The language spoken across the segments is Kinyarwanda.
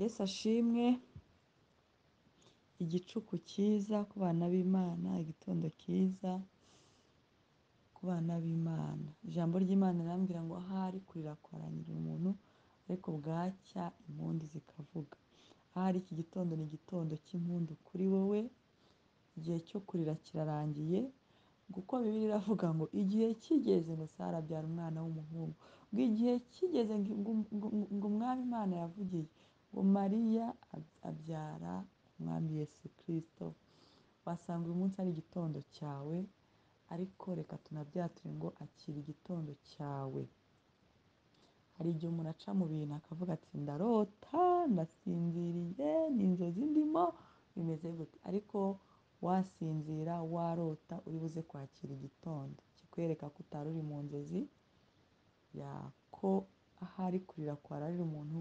Yesu ashimwe, igicuku cyiza ku bana b'Imana, igitondo cyiza ku bana b'Imana. Ijambo ry'Imana rirambwira ngo ahari kurira kwarangira umuntu, ariko bwacya impundu zikavuga. Ahari iki gitondo ni igitondo cy'impundu kuri wowe, igihe cyo kurira kirarangiye, kuko Bibiliya iravuga ngo igihe kigeze Mesiya arabyara umwana w'umuhungu. Ngo igihe kigeze ngo umwami Imana yavugiye ngo Mariya abyara umwami Yesu Kristo. Wasanga uyu munsi ari igitondo cyawe, ariko reka tunabyature ngo akira igitondo cyawe. Hari igihe umuntu aca mu bintu akavuga ati ndarota, ndasinziriye, ni inzozi ndimo, bimeze gute? Ariko wasinzira, warota, uri buze kwakira igitondo kikwereka ko utari uri mu nzozi, ko ahari kurira kwararira umuntu,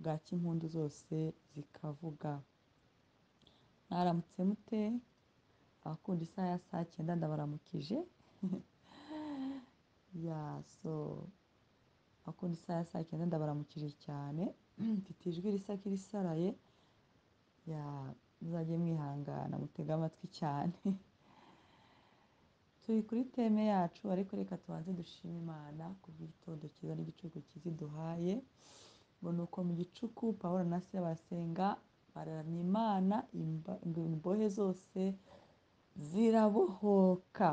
bwacya impundu zose zikavuga. Mwaramutse mute? Abakunda isaha ya saa cyenda ndabaramukije. Abakunda isaha ya saa cyenda ndabaramukije cyane. Mfite ijwi risa nk'irisaraye, muzajye mwihangana mutege amatwi cyane. Turi kuri teme yacu, ariko reka tubanze dushime Imana ku bw'igitondo cyiza n'igicuku cyiza iduhaye. Ngo ni uko mu gicuku Pawulo na Sila basenga bararamya Imana, imbohe zose zirabohoka.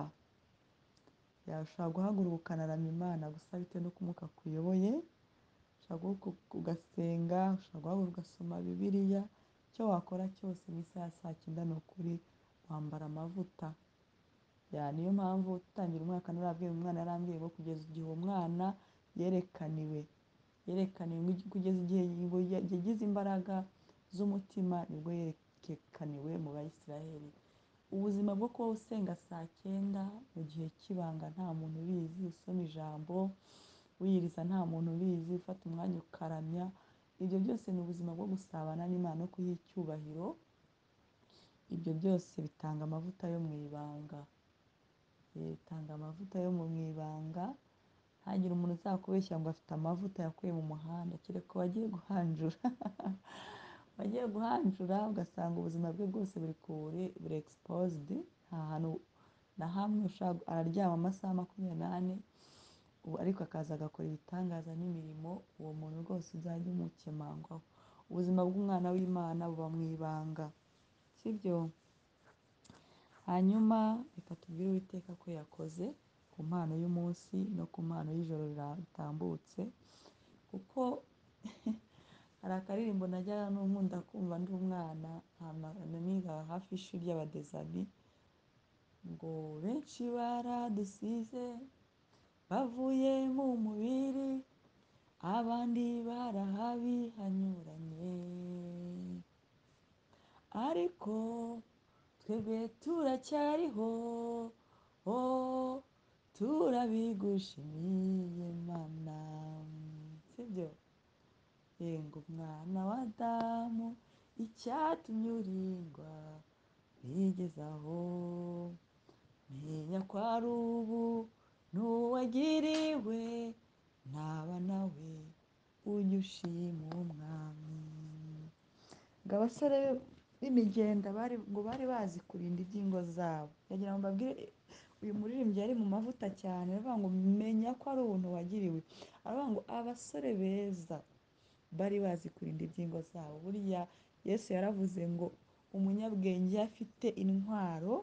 Ushobora guhaguruka ukanaramya Imana gusa bitewe n'uko umwuka akuyoboye, ushobora guhaguruka ugasenga, ushobora guhaguruka ugasoma Bibiliya, icyo wakora cyose mu isaha ya saa cyenda ni ukuri wambara amavuta. Niyo mpamvu utangira umwaka narabwiye umwana, yarambwiye ngo kugeza igihe uwo mwana yerekaniwe kugeza igihe yagize imbaraga z'umutima, nibwo yerekaniwe mu Bayisiraheli. Ubuzima bwo kuba usenga saa cyenda mu gihe cy'ibanga nta muntu ubizi, usoma ijambo wiyiriza nta muntu ubizi, ufata umwanya ukaramya, ibyo byose ni ubuzima bwo gusabana n'Imana no kuyiha icyubahiro. Ibyo byose bitanga amavuta yo mu ibanga. Bitanga amavuta yo mu ibanga. Ntagire umuntu uzakubeshya ngo afite amavuta yakuye mu muhanda, kereka wagiye guhanjura. Wagiye guhanjura ugasanga ubuzima bwe bwose buri exposed, nta hantu na hamwe araryama amasaha 24, ariko akaza agakora ibitangaza n'imirimo. Uwo muntu rwose uzajya umukemangwaho. Ubuzima bw'umwana w'Imana buba mu ibanga, sibyo? Hanyuma reka tubwire Uwiteka ko yakoze ku mpano y'umunsi no ku mpano y'ijoro ritambutse, kuko hari akaririmbo najyaga nkunda kumva ndi umwana, niga hafi y'ishuri ry'Abadezani, ngo benshi baradusize bavuye mu mubiri, abandi barahabihanyuranye, ariko twebwe turacyariho, turabigushimiye Mana, sibyo? Ngo mwana wa Adamu, icyatumye uringwa bigeze aho, menya ko ari ubu n'uwagiriwe, ntaba nawe ujye ushima umwami. Ngo abasore b'imigenda ngo bari bazi kurinda iby'ingo zabo. Ndagira ngo mbabwire, uyu muririmbyi yari mu mavuta cyane, aravuga ngo menya ko ari ubuntu wagiriwe. Aravuga ngo abasore beza bari bazi kurinda iby'ingo zabo. Buriya Yesu yaravuze ngo umunyabwenge iyo afite intwaro,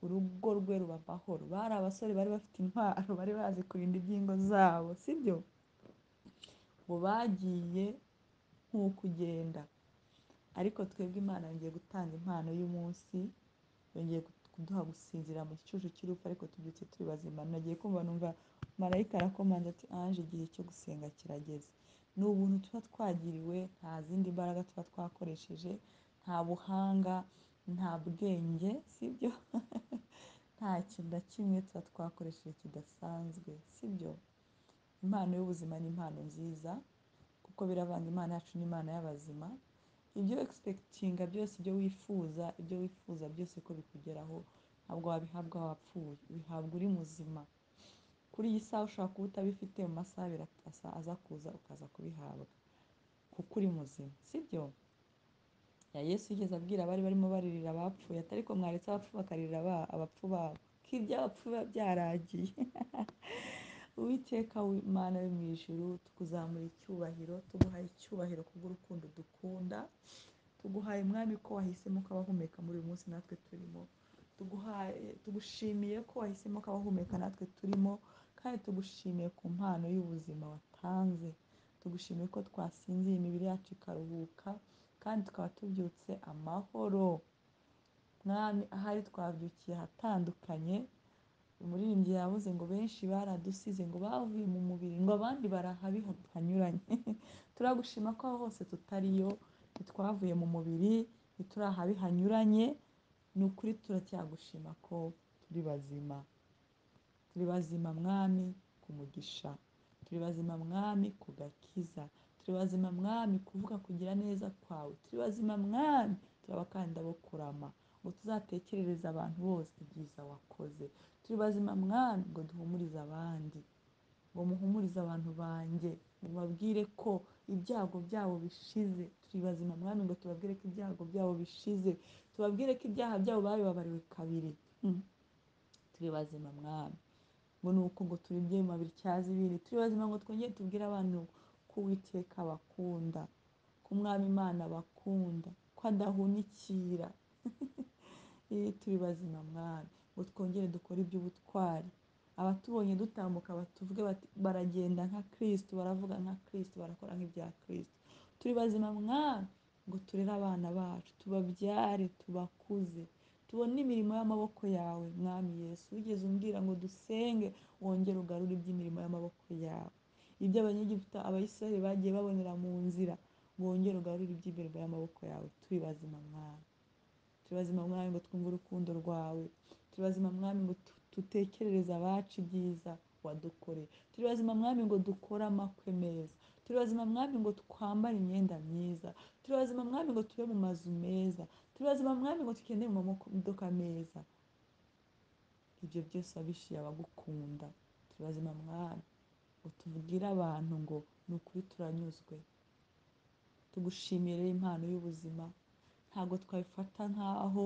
urugo rwe ruba amahoro. Bari abasore bari bafite intwaro, bari bazi kurinda iby'ingo zabo, sibyo? Ngo bagiye nk'uko ugenda. Ariko twebwe Imana yongeye gutanga impano y'umunsi, yongeye kuduha gusinzira mu gicucu cy'urupfu, ariko tubyutse turi bazima. Nagiye kumva numva marayika arakomanda ati anje, igihe cyo gusenga kirageze. Ni ubuntu tuba twagiriwe, nta zindi mbaraga tuba twakoresheje, nta buhanga, nta bwenge, sibyo? Nta kintu na kimwe tuba twakoresheje kidasanzwe, sibyo? Impano y'ubuzima ni impano nziza, kuko biravanga Imana yacu n'Imana y'abazima. Ibyo expectinga byose, ibyo wifuza byose ko bikugeraho, ntabwo wabihabwa wapfuye, ubihabwa uri muzima. Kuri iyi saha ushobora kuba utabifite, mu masaha abiri aza kuza ukaza kubihabwa. kuko uri muzima, sibyo? Ya Yesu yigeze abwira abari barimo baririra abapfuye ati ariko mwaretse abapfu bakarira abapfu babo, ko iby'abapfu biba byaragiye. Uwiteka w'Imana yo mu ijuru, tukuzamura icyubahiro, tuguhaye icyubahiro kubw'urukundo dukunda, tuguhaye mwami ko wahisemo ko abahumeka muri uyu munsi natwe turimo, tugushimiye ko wahisemo ko abahumeka natwe turimo, kandi tugushimiye ku mpano y'ubuzima watanze, tugushimiye ko twasinziye imibiri yacu ikaruhuka, kandi tukaba tubyutse amahoro. Mwami, ahari twabyukiye ahatandukanye, umuririmbyi yavuze ngo benshi baradusize, ngo bavuye mu mubiri, ngo abandi barahabiha hanyuranye. Turagushima ko aho hose tutariyo, ntitwavuye mu mubiri, ntituri ahabi hanyuranye, ni ukuri turacyagushima ko turi bazima. Turi bazima mwami ku mugisha, turi bazima mwami ku gakiza, turi bazima mwami kuvuga kugira neza kwawe, turi bazima mwami turi abakandida bo kurama, ngo tuzatekerereze abantu bose ibyiza wakoze, turi bazima mwami ngo duhumurize abandi, ngo muhumurize abantu banjye, mubabwire ko ibyago byabo bishize. Turi bazima mwami ngo tubabwire ko ibyago byabo bishize, tubabwire ko ibyaha byabo babibabariwe kabiri. Turi bazima mwami ngo ni uko ngo turi ibyema bityaza ibindi, turi bazima ngo twongere tubwire abantu ko Uwiteka bakunda, ko umwami Imana bakunda, ko adahunikira. Turi bazima mwami ngo twongere dukore iby'ubutwari, abatubonye dutambuka batuvuge bati baragenda nka Kristo, baravuga nka Kristo, barakora nk'ibya Kristo. Turi bazima mwami ngo turere abana bacu, tubabyare, tubakuze, tubone imirimo y'amaboko yawe mwami Yesu. Wigeze umbwira ngo dusenge wongere ugarure iby'imirimo y'amaboko yawe, ibyo abanyegiputa Abayisiraheli bagiye babonera mu nzira, ngo wongere ugarure iby'imirimo y'amaboko yawe. Turi bazima mwami, turi bazima mwami ngo twumve urukundo rwawe, turi bazima mwami ngo dutekerereze abacu ibyiza wadukoreye, turi bazima mwami ngo dukore amakwe meza, turi bazima mwami ngo twambare imyenda myiza, turi bazima mwami ngo tube mu mazu meza, turi bazima mwami ngo tugende mu mamodoka meza. Ibyo byose wabishiye abagukunda. Turi bazima mwami ngo tubwire abantu ngo ni ukuri turanyuzwe. Tugushimire impano y'ubuzima, ntabwo twabifata nk'aho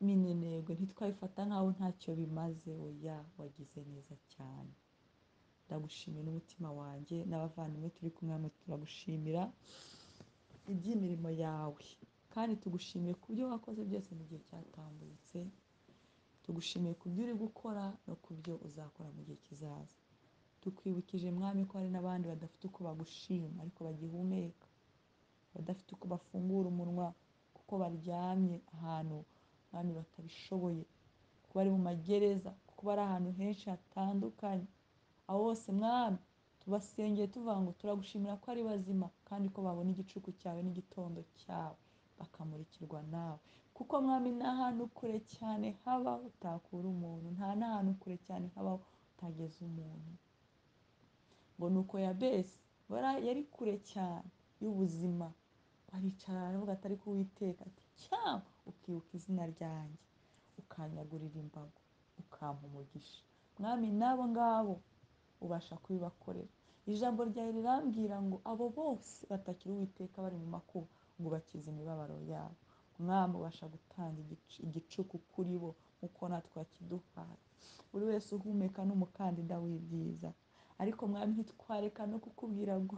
minenegwe, ntitwabifata nk'aho ntacyo bimaze. Oya, wagize neza cyane. Ndagushimiye n'umutima wanjye, n'abavandimwe turi kumwe hamwe turagushimira iby'imirimo yawe, kandi tugushimiye ku byo wakoze byose mu gihe cyatambutse, tugushimiye ku byo uri gukora no ku byo uzakora mu gihe kizaza. Tukwibukije mwami ko hari n'abandi badafite uko bagushima ariko bagihumeka, badafite uko bafungura umunwa kuko baryamye ahantu mwami batabishoboye, kuko bari mu magereza, kuko bari ahantu henshi hatandukanye. Abo bose mwami tubasengeye tuvuga ngo turagushimira ko ari bazima, kandi ko babona igicuku cyawe n'igitondo cyawe bakamurikirwa nawe, kuko mwami nta hantu kure cyane haba utakura umuntu, nta n'ahantu kure cyane haba utageza umuntu. Ngo nuko Yabesi yari kure cyane y'ubuzima, aricara aravuga ati ariko Uwiteka ati cyangwa ukibuka izina ryanjye ukanyagurira imbago ukampa umugisha. Mwami n'abo ngabo ubasha kubibakorera. Ijambo ryawe rirambwira ngo abo bose batakira Uwiteka bari mu makuba ngo ubakize imibabaro yabo. Mwami ubasha gutanga igicuku kuri bo nk'uko natwe wakiduhaye. Buri wese uhumeka n'umukandida w'ibyiza, ariko mwami ntitwareka no kukubwira ngo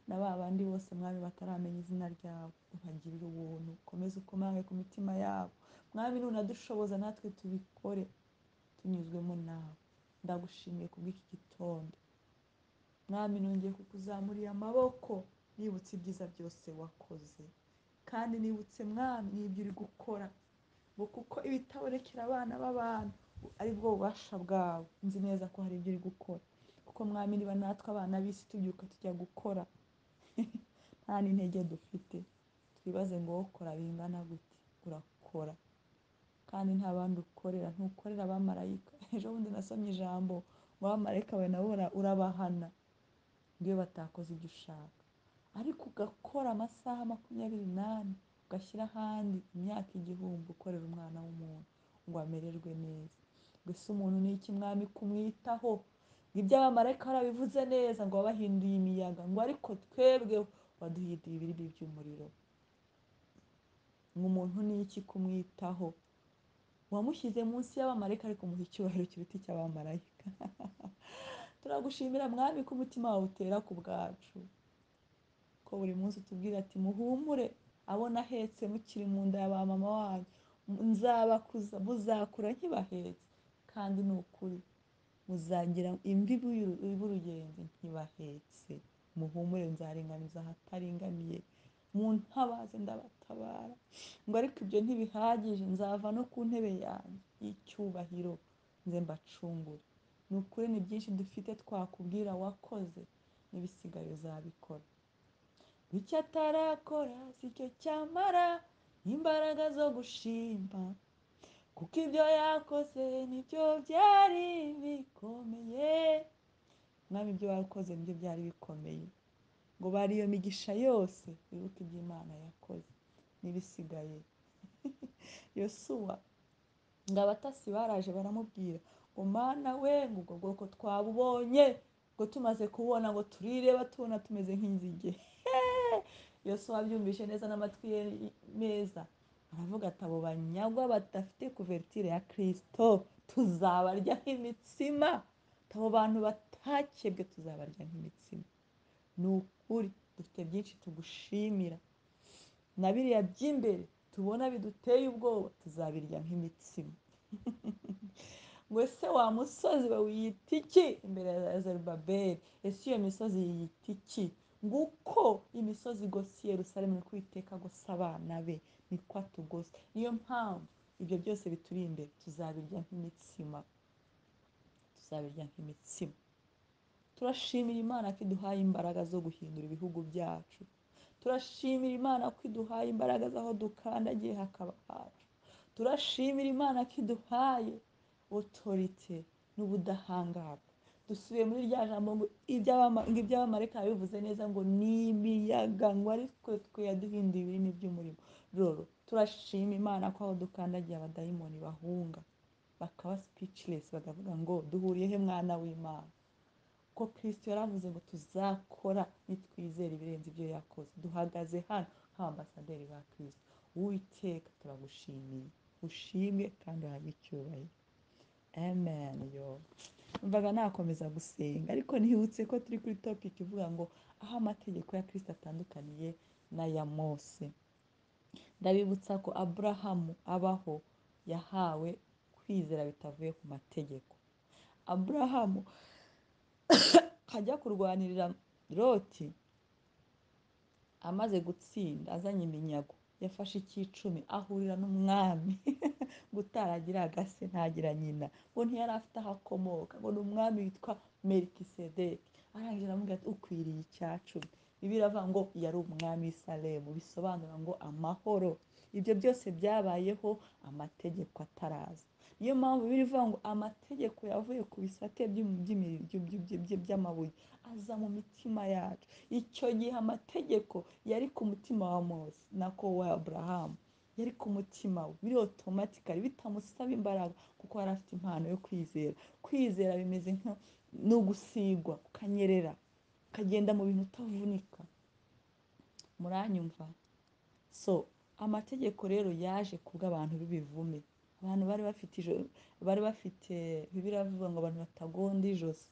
na ba bandi bose mwami bataramenya izina ryawe ubagirire ubuntu, ukomeze ukomange ku mitima yabo. Mwami nunadushoboza natwe tubikore tunyuzwemo nawe. Ndagushimiye kubw'iki gitondo mwami, nongeye kukuzamurira amaboko nibutse ibyiza byose wakoze, kandi nibutse mwami n'ibyo uri gukora, ngo kuko ibitabonekera abana b'abantu ari bwo bubasha bwawe. Nzi neza ko hari ibyo uri gukora, kuko mwami niba natwe abana b'isi tubyuka tujya gukora nta n'intege dufite, twibaze ngo wowe ukora bingana gute. Urakora kandi nta bandi ukorera, ntukorera abamarayika. Ejo bundi nasomye ijambo ngo abamarayika bawe nabo urabahana ngo iyo batakoze ibyo ushaka, ariko ugakora amasaha 24 ugashyira ahandi imyaka 1000 ukorera umwana w'umuntu ngo amererwe neza. Gusa umuntu ni iki mwami kumwitaho? Ibyo abamarayika barabivuze neza ngo wabahinduye imiyaga, ngo ariko twebwe waduhinduye ibirimi by'umuriro. Umuntu ni iki kumwitaho? wamushyize munsi y'abamarayika ariko umuha icyubahiro kiruta icy'abamarayika. Turagushimira mwami ko umutima wawe utera ku bwacu, ko buri munsi utubwira ati muhumure, abo nahetse mukiri mu nda ya ba mama wanyu nzabakuza, muzakura nkibahetse, kandi ni ukuri muzagira imvi y'urugenzi nkibahetse. Muhumure, nzaringaniza ahataringaniye, muntabaze ndabatabara. Ngo ariko ibyo ntibihagije, nzava no ku ntebe yanjye y'icyubahiro nze mbacungure. Ni ukuri ni byinshi dufite twakubwira wakoze, n'ibisigaye uzabikora. Icyo atarakora si cyo cyamara imbaraga zo gushima, kuko ibyo yakoze nibyo byari bikomeye. Mwami, ibyo wakoze nibyo byari bikomeye. Ngo bari iyo migisha yose wibuke ibyo Imana yakoze, n'ibisigaye. Yosuwa ngo abatasi baraje baramubwira ngo Mana we, ngo ubwo bwoko twabubonye, ngo tumaze kubona ngo turireba tubona tumeze nk'inzige. Yosuwa abyumvishe neza n'amatwi ye meza, aravuga ati abo banyagwa badafite kuvertire ya Kristo tuzabarya nk'imitsima. Abo bantu batakebwe tuzabarya nk'imitsima. Ni ukuri dufite byinshi tugushimira, na biriya by'imbere tubona biduteye ubwoba tuzabirya nk'imitsima. ngo ese wa musozi we wiyita iki imbere ya Zerubabeli? Ese iyo misozi yiyita iki? Nguko imisozi igose Yerusalemu, niko Uwiteka agose abana be, niko atugose. Niyo mpamvu ibyo byose bituri imbere tuzabirya nk'imitsima, tuzabirya nk'imitsima. Turashimira Imana ko iduhaye imbaraga zo guhindura ibihugu byacu. Turashimira Imana ko iduhaye imbaraga z'aho dukandagiye hakaba hacu. Turashimira Imana ko iduhaye otorite n'ubudahangarwa. Dusubiye muri rya jambo ngo iby'abamarayika bivuze neza ngo ni imiyaga, ngo ariko twe yaduhinduye ibirimi by'umuriro. Rero turashima Imana ko aho dukandagiye abadayimoni bahunga, bakaba speechless, bakavuga ngo duhuriye he mwana w'Imana? Ko Kristo yaravuze ngo tuzakora nitwizera ibirenze ibyo yakoze. Duhagaze hano nk'ambasaderi ba Kristo. Uwiteka turagushimiye, ushimwe kandi uhabwe icyubahiro. Amen. Mvaga nakomeza gusenga, ariko ntibutse ko turi kuri topic ivuga ngo aho amategeko ya Kristo atandukaniye n'aya Mose. Ndabibutsa ko Aburahamu abaho yahawe kwizera bitavuye ku mategeko. Aburahamu ajya kurwanirira Loti, amaze gutsinda azanye iminyago, yafashe icy'icumi ahurira n'umwami gutaragira agase ntagira nyina, ngo ntiyari afite aho akomoka, ngo ni umwami witwa Melikisedeki. Arangije aramubwira ati ukwiriye icyacumi. Bibiliya iravuga ngo yari umwami w'i Salemu, bisobanura ngo amahoro. Ibyo byose byabayeho amategeko ataraza. Niyo mpamvu Bibiliya ivuga ngo amategeko yavuye ku bisate by'amabuye aza mu mitima yacu. Icyo gihe amategeko yari ku mutima wa Mose nako wa Aburahamu, yari ku mutima we, biri otomatikali, bitamusaba imbaraga, kuko yari afite impano yo kwizera. Kwizera bimeze n'ugusigwa, ukanyerera, ukagenda mu bintu utavunika. Muranyumva? So amategeko rero yaje kubw'abantu b'ibivume, abantu bari bafite Bibiliya ivuga ngo abantu batagonda ijosi.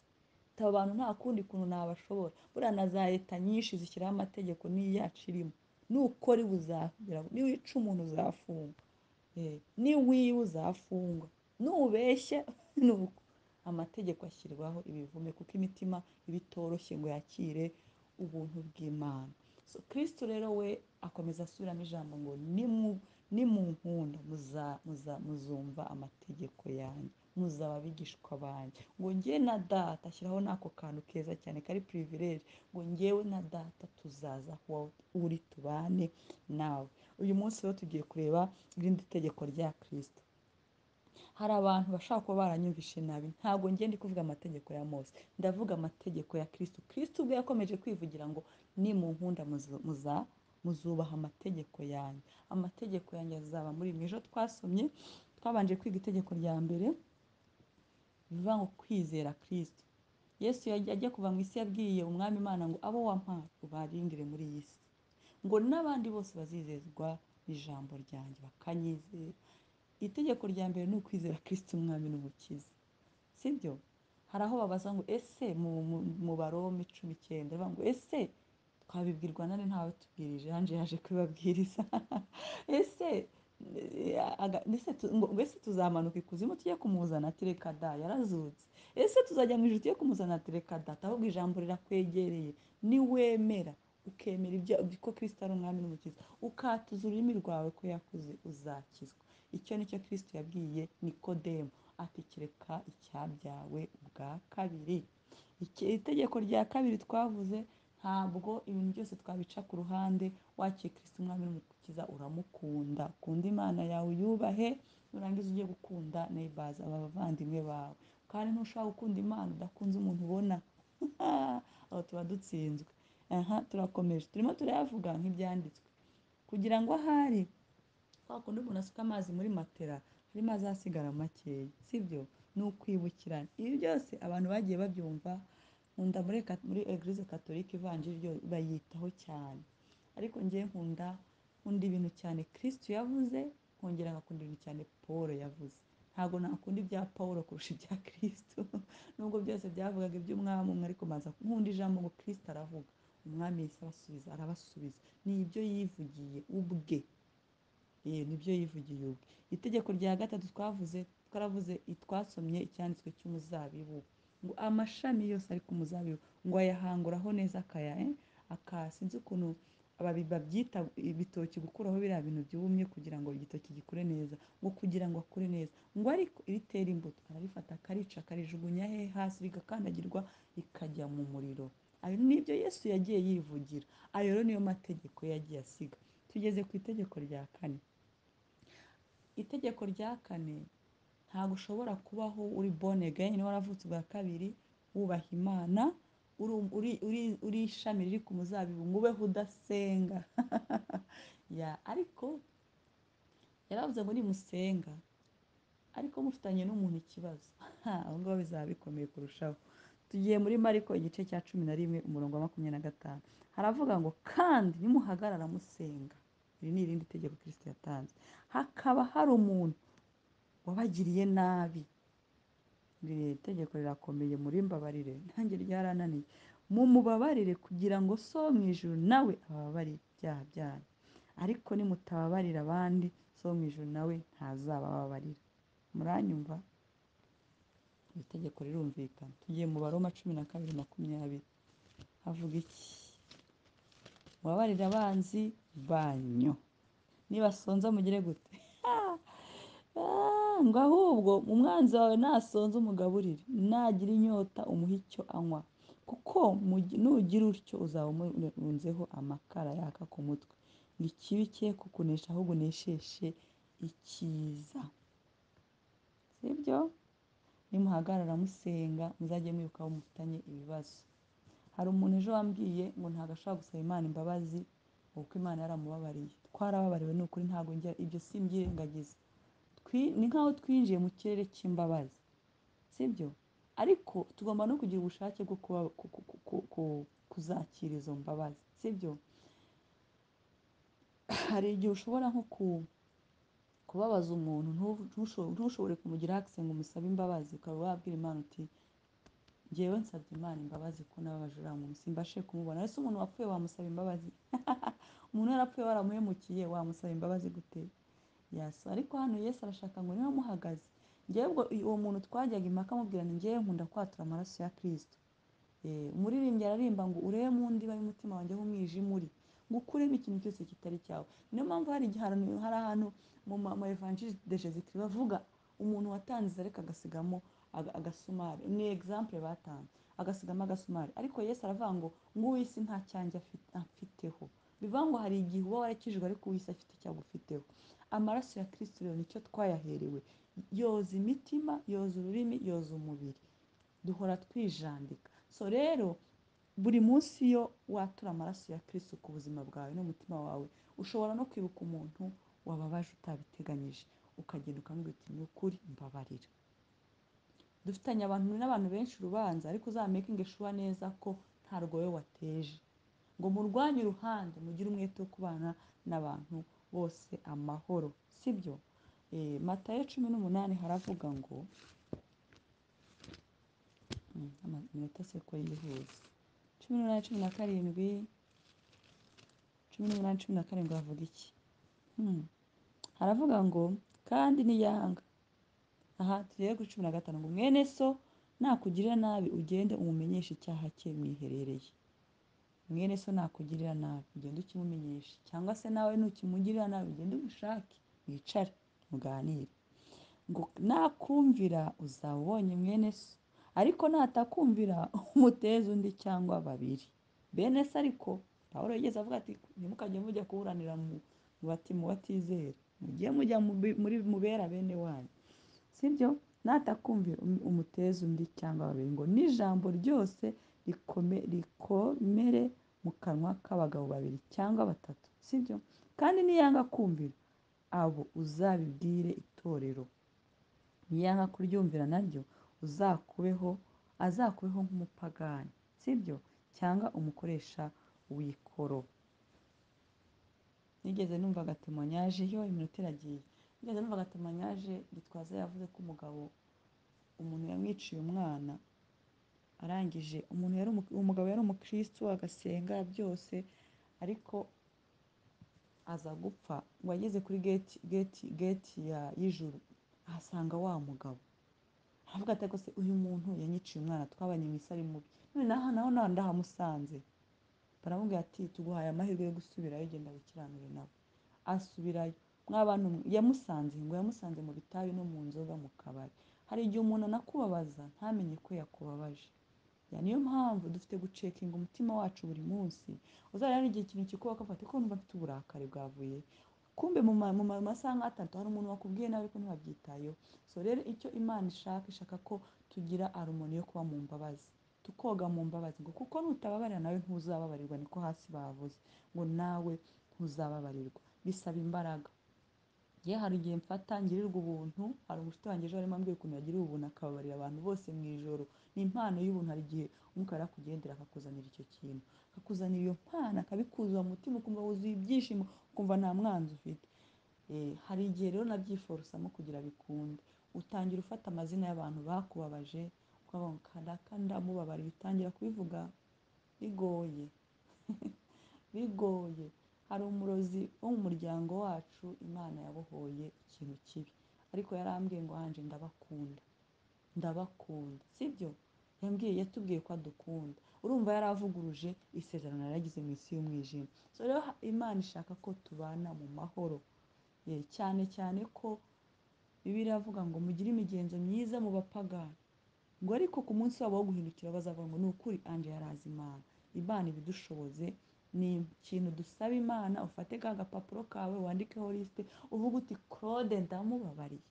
Abo bantu nta kundi kuntu nabashobora. Buriya na za leta nyinshi zishyiraho amategeko n'iyacu irimo. Nukora ibi uzagera, niwica umuntu uzafungwa, niwiba uzafungwa, nubeshya nuko. Amategeko ashyirwaho ibivume kuko imitima iba itoroshye ngo yakire ubuntu bw'Imana. So Kristo rero we akomeza asubiramo ijambo ngo nimunkunda muzumva amategeko yanjye, muzaba abigishwa banjye. Ngo njye na data, ashyiraho n'ako kantu keza cyane kari privilege, ngo njyewe na data tuzaza aho uri tubane nawe. Uyu munsi rero tugiye kureba irindi tegeko rya Kristo. Hari abantu bashaka kuba baranyumvishe nabi, ntabwo njye ndi kuvuga amategeko ya Mose, ndavuga amategeko ya Kristo. Kristo ubwo yakomeje kwivugira ngo nimunkunda muzubaha amategeko yanjye. Amategeko yanjye azaba muri mwe. Ejo twabanje kwiga itegeko rya mbere rivuga ngo kwizera Kristo. Yesu ajya kuva mu isi yabwiye umwami Imana ngo abo wampaye ubarindire muri iyi si, ngo n'abandi bose bazizezwa n'ijambo ryanjye bakanyizera. Itegeko rya mbere ni ukwizera Kristo umwami n'umukiza, sibyo? Hari aho babaza ngo ese mu Baroma 10:9 bavuga ngo ese twabibwirwa nani ntawe tubwirije, hanje yaje kubibabwiriza ese ngo ese tuzamanuka ikuzimu tujye kumuzana? Ati reka da, yarazutse. Ese tuzajya mu ijuru tujye kumuzana? Ati reka da, ahubwo ijambo rirakwegereye, niwemera ukemera ibyo ko Kristo ari umwami n'umukiza, ukatuza ururimi rwawe ko yakuze, uzakizwa. Icyo nicyo Kristo yabwiye Nikodemo, ati kereka icyabyawe ubwa kabiri. Itegeko rya kabiri twavuze, ntabwo ibintu byose twabica ku ruhande. Wakiye Kristo umwami n'umukiza, uramukunda, ukunda Imana yawe uyubahe, nurangiza ujye gukunda neighbors, abavandimwe bawe. Kandi ntushobora gukunda Imana udakunze umuntu ubona aho tuba dutsinzwe. Turakomeje, turimo turayavuga nk'ibyanditswe, kugira ngo ahari kwa kundi umuntu asuka amazi muri matera harimo azasigara makeya, sibyo? Ni ukwibukirana. Ibi byose abantu bagiye babyumva, nkunda muri Eglise Catholique Evangelio bayitaho cyane, ariko njye nkunda ibintu cyane Kristo yavuze, nkongera ngakunda ibintu cyane Paul yavuze. Ntabwo nakunda ibya Paul kurusha ibya Kristo nubwo byose byavugaga iby'umwami umwe, ariko maza nkunda ijambo ngo Kristo aravuga, umwami Yesu arabasubiza, ni ibyo yivugiye ubwe. Nibyo yivugiye ubwe. Itegeko rya gatatu twaravuze twasomye icyanditswe cy'umuzabibu, ngo amashami yose ari ku muzabibu ngo ayahanguraho neza sinzi ukuntu babyita ibitoki, gukuraho biriya bintu byumye kugira ngo igitoki gikure neza, ngo kugira ngo akure neza, ngo ariko iritera imbuto ararifata akarica akarijugunya hasi rigakandagirwa rikajya mu muriro. Ayo nibyo Yesu yagiye yivugira, ayo rero niyo mategeko yagiye asiga. Tugeze ku itegeko rya kane. Itegeko rya kane, ntabwo ushobora kubaho uri born again, waravutse ubwa kabiri, wubaha Imana, uri ishami riri ku muzabibu, ngo ubeho udasenga ariko yaravuze ngo nimusenga ariko mufitanye n'umuntu ikibazo aho ngaho bizaba bikomeye kurushaho. Tugiye muri Mariko igice cya 11 umurongo wa 25, haravuga ngo kandi nimuhagarara musenga, iri ni irindi tegeko Kristo yatanze, hakaba hari umuntu wabagiriye nabi. Iri tegeko rirakomeye, muri mbabarire, nanjye ryarananiye. Mumubabarire kugira ngo so mu ijuru nawe ababarire ibyaha byanyu, ariko nimutababarira abandi, so mu ijuru nawe ntazabababarira. Muranyumva? Iri tegeko rirumvikana. Tugiye mu Baroma 12:20, havuga iki? Mubabarire abanzi banyu, nibasonza mugire gute? Ngo ahubwo umwanzi wawe nasonza umugaburire, nagira inyota umuhe icyo anywa, kuko nugira utyo uzaba umurunzeho amakara yaka ku mutwe, ngo ikibi cye kukunesha ahubwo unesheshe icyiza. Sibyo? Nimuhagarara musenga muzajye mwibuka aho mufitanye ibibazo. Hari umuntu ejo wambwiye ngo ntabwo ashobora gusaba Imana imbabazi kuko Imana yaramubabariye. Twarababariwe, ni ukuri, ntabwo ibyo simbyirengagiza. Ni nk'aho twinjiye mu kirere cy'imbabazi, sibyo? Ariko tugomba no kugira ubushake bwo kuzakira izo mbabazi, sibyo? Hari igihe ushobora nko kubabaza umuntu, ntushobore kumugira access ngo umusabe imbabazi, ukaba wabwira Imana uti njyewe nsabye Imana imbabazi ko nababaje uriya muntu, simbashe kumubona. Ese umuntu wapfuye wamusaba imbabazi? Umuntu yarapfuye waramuhemukiye, wamusaba imbabazi gute? Ariko hano Yesu arashaka ngo niba muhagaze, njyewe ubwo uwo muntu twajyaga impaka amubwira ni njyewe nkunda kwatura amaraso ya Kristo. Umuririmbyi ararimba ngo urebe mu ndiba y'umutima wanjye aho umwijima uri, ngo ukuremo ikintu cyose kitari cyawe. Niyo mpamvu hari ahantu mu Evangeliste de Jésus Christ bavuga umuntu watanze ariko agasigamo agasumari. Ni example batanze, agasigamo agasumari. Ariko Yesu aravuga ngo uw'isi nta cyanjye afiteho. Bivuga ngo hari igihe uba warakijijwe ariko uw'isi afite icyago ufiteho. Amaraso ya Kristo rero nicyo twayaherewe, yoza imitima, yoza ururimi, yoza umubiri, duhora twijandika. So rero buri munsi iyo watura amaraso ya Kristo ku buzima bwawe n'umutima wawe, ushobora no kwibuka umuntu wababaje utabiteganyije, ukagenda ukamubwira uti ni ukuri mbabarira. dufitanye n'abantu benshi urubanza, ariko uzamakinge shuwa neza ko ntarwo wowe wateje, ngo murwanye uruhande, mugire umwete wo kubana n'abantu bose amahoro, sibyo? Matayo 18 haravuga ngo iminota se ko yihuza, 18, 17 havuga iki? Haravuga ngo kandi niyanga, aha tugiye kuri 15 ngo mwene so nakugirira nabi ugende umumenyeshe icyaha cye mwiherereye. Mwene so nakugirira nabi ugende ukimumenyeshe, cyangwa se nawe nukimugirira nabi ugende umushake mwicare muganire, ngo nakumvira uzaba ubonye mwene so, ariko natakumvira umuteze undi cyangwa babiri. Bene se ariko Pawulo yigeze avuga ati ntimukajye mujya kuburanira mu batizera, mujye mujya mu bera bene wanyu, sibyo? Natakumvira umuteze undi cyangwa babiri, ngo n'ijambo ryose rikomere mu kanwa k'abagabo babiri cyangwa batatu, sibyo? Kandi niyanga kumvira abo uzabibwire itorero, niyanga kuryumvira naryo azakubeho nk'umupagani, sibyo? Cyangwa umukoresha w'ikoro. Nigeze numva agatemonyaje, iminota iragiye. Nigeze numva agatemonyaje Gitwaza yavuze ko umuntu yamwiciye umwana, arangije umugabo yari umukristo agasenga byose, ariko aza gupfa, ngo ageze kuri gate y'ijuru ahasanga wa mugabo, aravuga ati ko se uyu muntu yanyiciye umwana, twabanye mu isi ari mubi, none naho ndahamusanze. Baramubwira ati tuguhaye amahirwe yo gusubirayo, genda wikiranure nawe. Asubirayo. Mw'abantu yamusanze mu bitabi no mu nzoga, mu kabari. Hari igihe umuntu anakubabaza ntamenye ko yakubabaje. Niyo mpamvu dufite gucekinga umutima wacu buri munsi. Uzareba n'igihe ikintu kikubaho ukafata ko numva mfite uburakari bwavuye, kumbe mu masaha nk'atatu hari umuntu wakubwiye nabi ko ntiwabyitayeho. So rero icyo Imana ishaka ko tugira harmoni yo kuba mu mbabazi, tukoga mu mbabazi, ngo kuko nutababarira nawe ntuzababarirwa, niko hasi bavuze, ngo nawe ntuzababarirwa. Bisaba imbaraga. Hari igihe mfata ngirirwa ubuntu, hari umushuti wanjye ejo arimo ambwira ukuntu yagiriwe ubuntu akababarira abantu bose mu ijoro. Ni impano y'ubuntu. Hari igihe umwuka yarakugendera akakuzanira icyo kintu, akakuzanira iyo mpano, akabikuza mu mutima, ukumva wuzuye ibyishimo, ukumva nta mwanzi ufite. Hari igihe rero nabyiforosamo kugira bikunde, utangira ufata amazina y'abantu bakubabaje, ukavuga ndamubabarira, utangira kubivuga bigoye bigoye. Hari umurozi wo mu muryango wacu Imana yabohoye ikintu kibi, ariko yarambwiye ngo hanje ndabakunda, sibyo? Yatubwiye ko adukunda. Urumva yaravuguruje isezerano yaragize mu isi y'umwijima. So rero Imana ishaka ko tubana mu mahoro, cyane cyane ko Bibiliya iravuga ngo mugire imigenzo myiza mu bapagani, ngo ariko ku munsi wabo wo guhindukira bazavuga ngo ni ukuri anje yarazi Imana. Imana ibidushoboze. Ni ikintu dusaba Imana. Ufate ka gapapuro kawe wandikeho lisite, uvuga uti Claude ndamubabariye,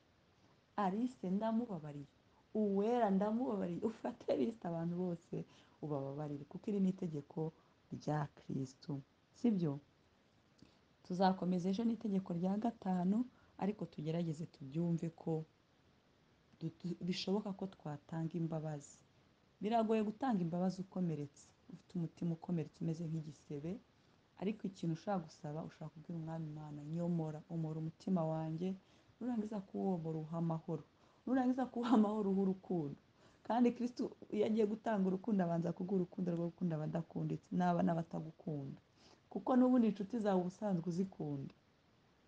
Alice ndamubabariye, Uwera ndamubabariye. Ufate lisite abantu bose ubababarire, kuko iri ni itegeko rya Kristo, sibyo? Tuzakomeza ejo n'itegeko rya 5, ariko tugerageze tubyumve ko bishoboka ko twatanga imbabazi. Biragoye gutanga imbabazi ukomeretse, ufite umutima ukomeretse umeze nk'igisebe, ariko ikintu ushaka gusaba, ushaka kubwira Umwami Imana, nyomora umutima wanjye, nurangiza kuwomora uha amahoro, nurangiza kuwuha amahoro uha urukundo. Kandi Kristo iyo agiye gutanga urukundo abanza kuguha urukundo rwo gukunda abadakunditse n'abatagukunda, kuko n'ubundi inshuti zawe ubusanzwe uzikunda,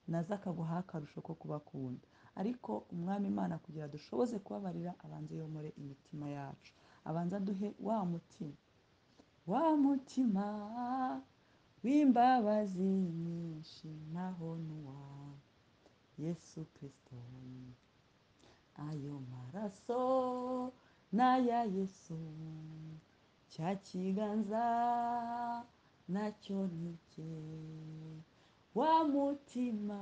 nazo akaguha akarusho ko kubakunda. Ariko Umwami Imana kugira dushoboze kubabarira, abanza yomore imitima yacu, abanza duhe wa mutima w'imbabazi nyinshi, naho nuwa Yesu Kristo. Ayo maraso n'aya Yesu, cya kiganza nacyo nike, wa mutima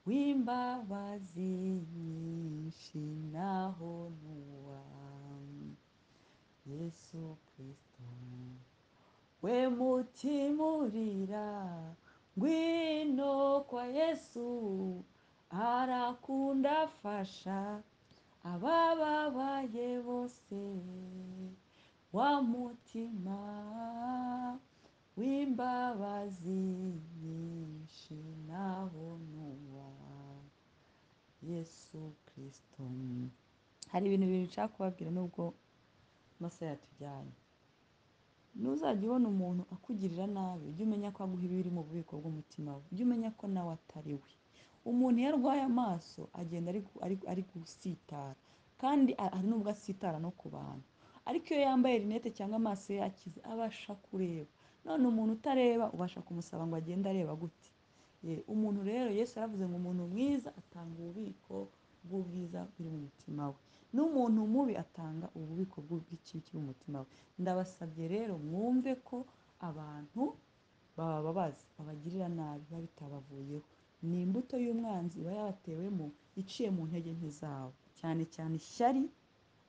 w'imbabazi nyinshi, naho nuwa Yesu Kristo. We mutima urira, ngwino kwa Yesu, arakunda afasha, abababaye bose, wa mutima w'imbabazi nyinshi naho nuwa Yesu Kristo. Hari ibintu bibiri nshaka kubabwira nubwo amasaha yatujyanye. Ntuzajya ubona umuntu akugirira nabi, ujye umenya ko aguha ibiri mu bubiko bw'umutima we, ujye umenya ko nawe atari we. Umuntu iyo arwaye amaso agenda ari gusitara, kandi hari n'ubwo asitara no ku bantu, ariko iyo yambaye rinete cyangwa amaso ye yakize abasha kureba. None umuntu utareba ubasha kumusaba ngo agende areba gute? Umuntu rero Yesu yaravuze ngo umuntu mwiza atanga ububiko bw'ubwiza buri mu mutima we, n'umuntu mubi atanga ububiko bw'ikibi kiri mu mutima we. Ndabasabye rero mwumve ko abantu bababaza, babagirira nabi, biba bitabavuyeho. Ni imbuto y'umwanzi iba yabatewemo iciye mu ntege nke zabo, cyane cyane ishyari,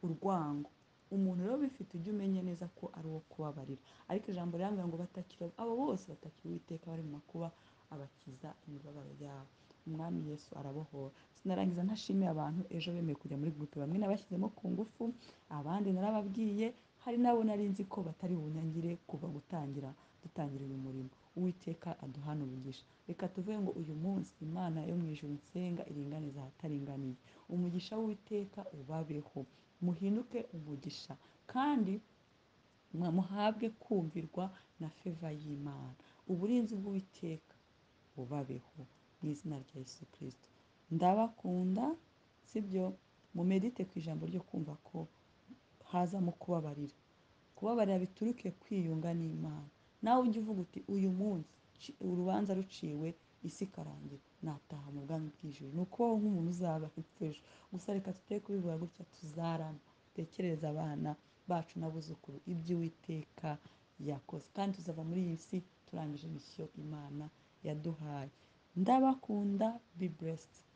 urwango. Umuntu rero bifite ujye umenya neza ko ari uwo kubabarira. Ariko ijambo rirambwira ngo batakira abo bose batakira Uwiteka bari mu makuba abakiza imibabaro yabo. Umwami Yesu arabohora. Sinarangiza ntashimiye abantu ejo bemeye kujya muri groupe, bamwe nabashyizemo ku ngufu, abandi narababwiye, hari nabo nari nzi ko batari bunyangire kuva dutangira uyu murimo. Uwiteka aduhana umugisha. Reka tuvuge ngo uyu munsi Imana yo mu ijuru nsenga iringaniza ahataringaniye. Umugisha w'Uwiteka ubabeho, muhinduke umugisha, kandi muhabwe kumvirwa na feva y'Imana. Uburinzi bw'Uwiteka bubabeho mu izina rya Yesu Kristo. Ndabakunda, sibyo? Mumedite ku ijambo ryo kumva ko hazamo kubabarira bituruke kwiyunga n'Imana. Nawe ujye uvuga uti uyu munsi urubanza ruciwe, isi ikarangira, nataha mu bwami bw'ijuru. Ni ukubaho nk'umuntu uzaba ejo. Gusa reka tuteye kubivuga gutya, tuzarama, dutekereze abana bacu n'abuzukuru ibyo Uwiteka yakoze, kandi tuzava muri iyi si turangije misiyo Imana yaduhaye. Ndabakunda, be blessed.